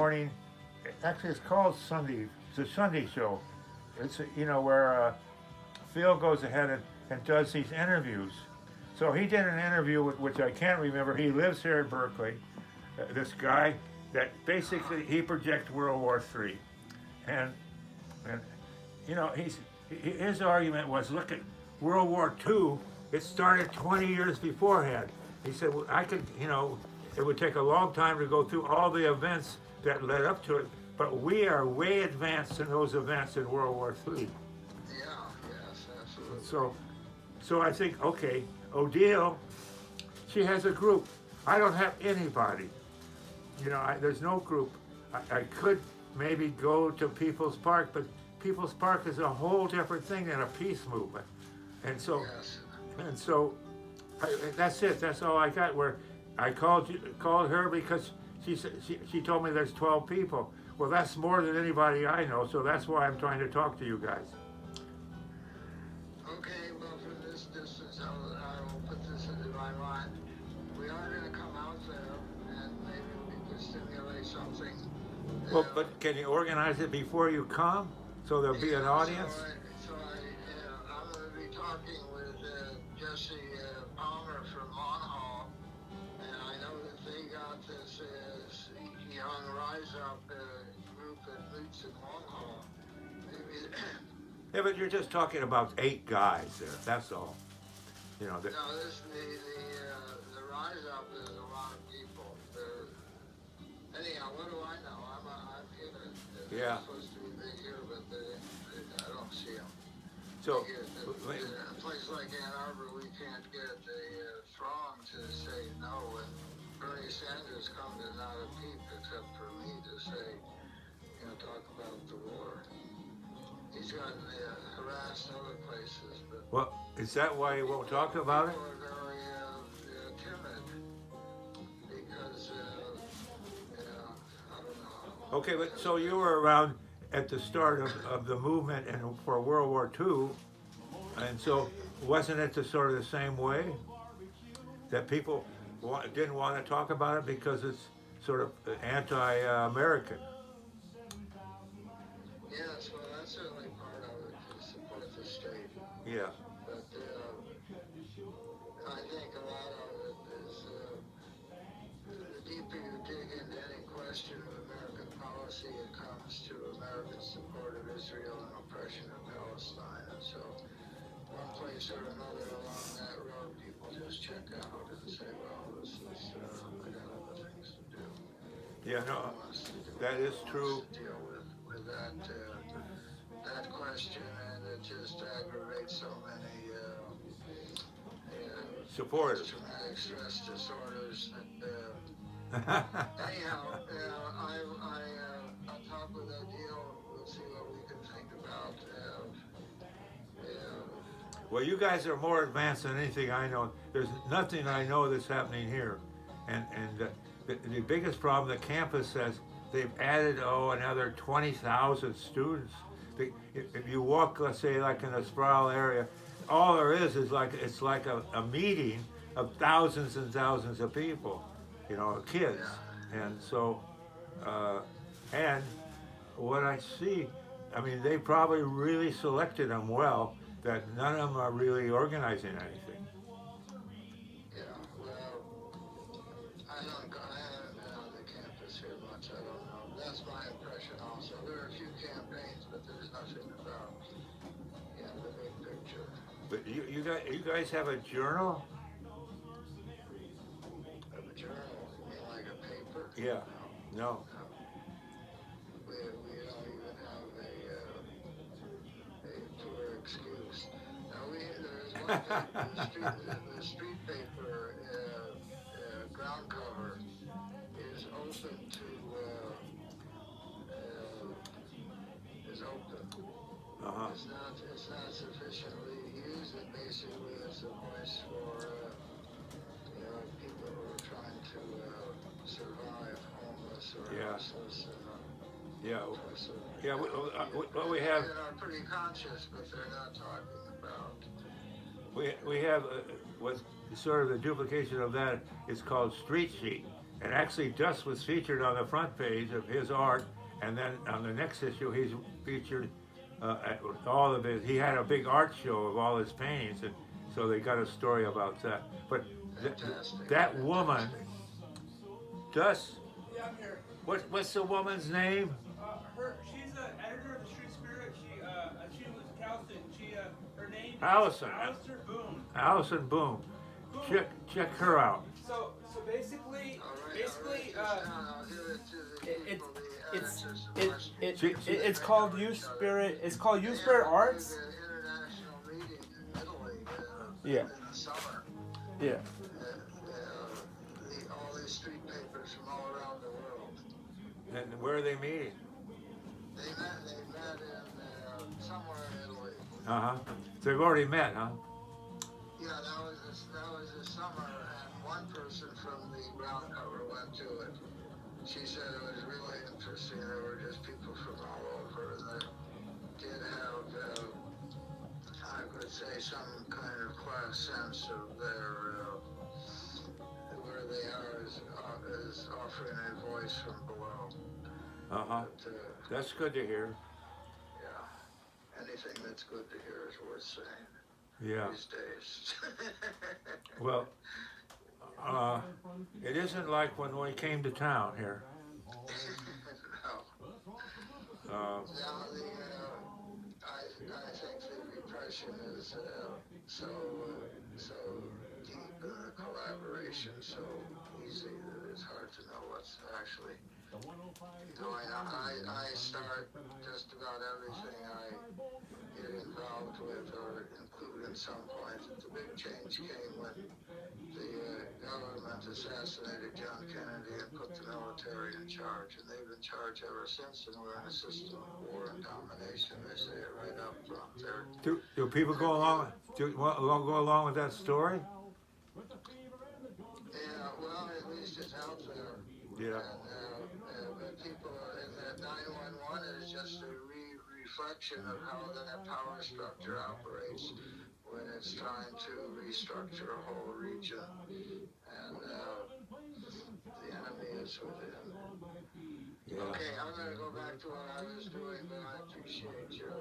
morning. Actually, it's called Sunday. It's a Sunday show. It's where Phil goes ahead and does these interviews. So he did an interview with, which I can't remember. He lives here in Berkeley. This guy that basically he projects World War III, and his argument was, look at World War II. It started 20 years beforehand. He said, well, I could, it would take a long time to go through all the events that led up to it, but we are way advanced in those events in World War III. Yeah, yes, absolutely. So I think, okay, Odile, she has a group. I don't have anybody. There's no group. I could maybe go to People's Park, but People's Park is a whole different thing than a peace movement. And so, yes. that's it. That's all I got. Where I called her because she told me there's 12 people. Well, that's more than anybody I know. So that's why I'm trying to talk to you guys. Okay, well, from this distance, I will put this into my mind. We are going to come out there, and maybe we can stimulate something. Well, but can you organize it before you come, so there'll be an audience? I'm going to be talking with Jesse Palmer from Monhall, and I know that they got this young Rise Up group that meets in Monhall. Maybe. Yeah, but you're just talking about 8 guys there. That's all. No, the Rise Up is a lot of people. Anyhow, what do I know? I'm here. Yeah. They're supposed to be here, but I don't see them. So, in a place like Ann Arbor, we can't get the throng to say no, and Bernie Sanders come to not a peep except for me to say, talk about the war. He's gotten harassed other places, but... well, is that why you won't talk about it? People are very timid because, I don't know. Okay, but so you were around at the start of the movement and for World War II, and so wasn't it the sort of the same way that people didn't want to talk about it because it's sort of anti-American? Yes, well, that's certainly part of it to support the state. Yeah. But I think a lot of it is the deeper you dig into any question of American policy, it comes to American support of Israel and oppression of Palestine. And so one place or another along that road, people just check out and say, well, this is, I got other things to do. Yeah, no, that is true. To deal with that question, and it just aggravates so many supporters. Traumatic stress disorders. Anyhow, on top of that deal, we'll see what we can think about. Well, you guys are more advanced than anything I know. There's nothing I know that's happening here, and the biggest problem the campus says. They've added another 20,000 students. If you walk, let's say, like in the Sproul area, all there is like it's like a meeting of thousands and thousands of people, kids, and so and what I see, I mean, they probably really selected them well. That none of them are really organizing anything. Yeah, well, I haven't been on the campus here much. I don't know. That's my impression also. There are a few campaigns, but there's nothing about, the big picture. But you guys have a journal? A journal? You mean like a paper? Yeah. No. We don't even have a poor excuse. Now there's one paper, the street paper ground cover is open to is open. Uh-huh. It's not sufficiently used, and basically it's a voice for people who are trying to survive, homeless or houseless. Yeah. Yeah. What we have. They are pretty conscious, but they're not talking about. We have what sort of the duplication of that is called Street Sheet, And actually, Dust was featured on the front page of his art, and then on the next issue, he's featured with all of his. He had a big art show of all his paintings, and so they got a story about that. But that woman, Dust. Yeah, I'm here. What's the woman's name? She's the editor of the Street Spirit. She was Calston. Her name Allison. is Alistair Boone. Allison Boone. Check her out. So basically, it's called Youth Spirit. It's called Youth Spirit Arts. International meeting in Italy. Yeah. In the summer. Yeah. All these street papers from all around the world. And where are they meeting? They met in somewhere in Italy. So they've already met, huh? Yeah, that was this summer, and one person from the ground cover went to it. She said it was really interesting. There were just people from all over, and they did have, I could say, some kind of class sense of their where they are is offering a voice from below. But, That's good to hear. yeah, anything that's good to hear is worth saying. Yeah. These days. Well, it isn't like when we came to town here. No. I think the repression is so deep and the collaboration so easy that it's hard to know what's actually going on. I start just about everything I get involved with or include at some point. The big change came when the government assassinated John Kennedy and put the military in charge, and they've been in charge ever since, and we're in a system of war and domination. They say it right up front there. Do people go along? Do go along with that story? Yeah, well, at least it's out there. Yeah. And but people in that 911 is just a reflection of how that power structure operates when it's trying to restructure a whole region, and the enemy is within. Yeah. Okay, I'm going to go back to what I was doing, but I appreciate your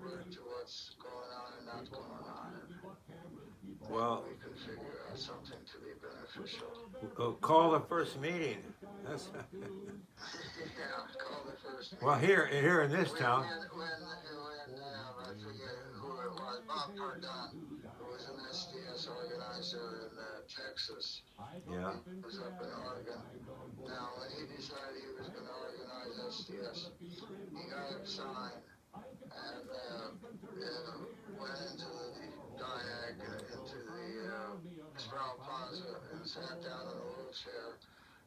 word to what's going on and not going on. And Well, we can figure out something to be beneficial. call the first meeting. That's Yeah, call the first meeting. well, here in this town. When I forget who it was, Bob Pardon, who was an SDS organizer in Texas. Yeah. He was up in Oregon. Now, when he decided he was going to organize SDS, he got it signed and went into the Diag, into the Sproul Plaza, and sat down in a little chair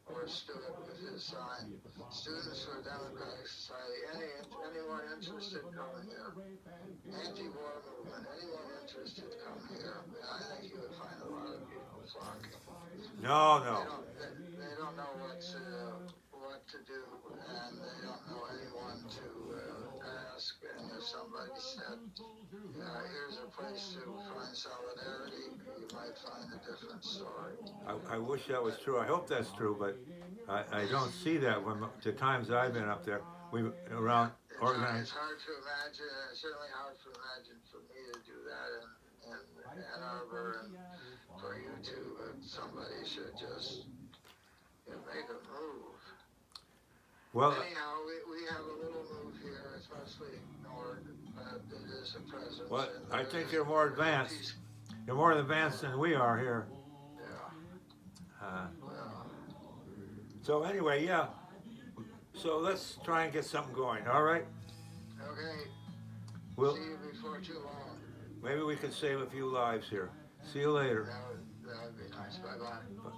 or stood with his sign. Students for Democratic Society, anyone interested, come here. Anti-war movement, anyone interested, come here. And I think you would find a lot of people flocking. No. They don't know what to do, and they don't know anyone to ask. And if somebody said, here's a place to find solidarity, you might find a different story. I wish that was true. I hope that's true, but I don't see that when the times I've been up there. We around organized. It's hard to imagine. It's certainly hard to imagine for me to do that in Ann Arbor, and for you to. Somebody should just make a move. Well, anyhow, we have a little move here. It's mostly ignored, but it is a presence. well, I think you're more advanced. You're more advanced than we are here. Yeah. So anyway, yeah. So let's try and get something going. All right. Okay. We'll See you before too long. maybe we can save a few lives here. See you later. That would be nice. Bye bye.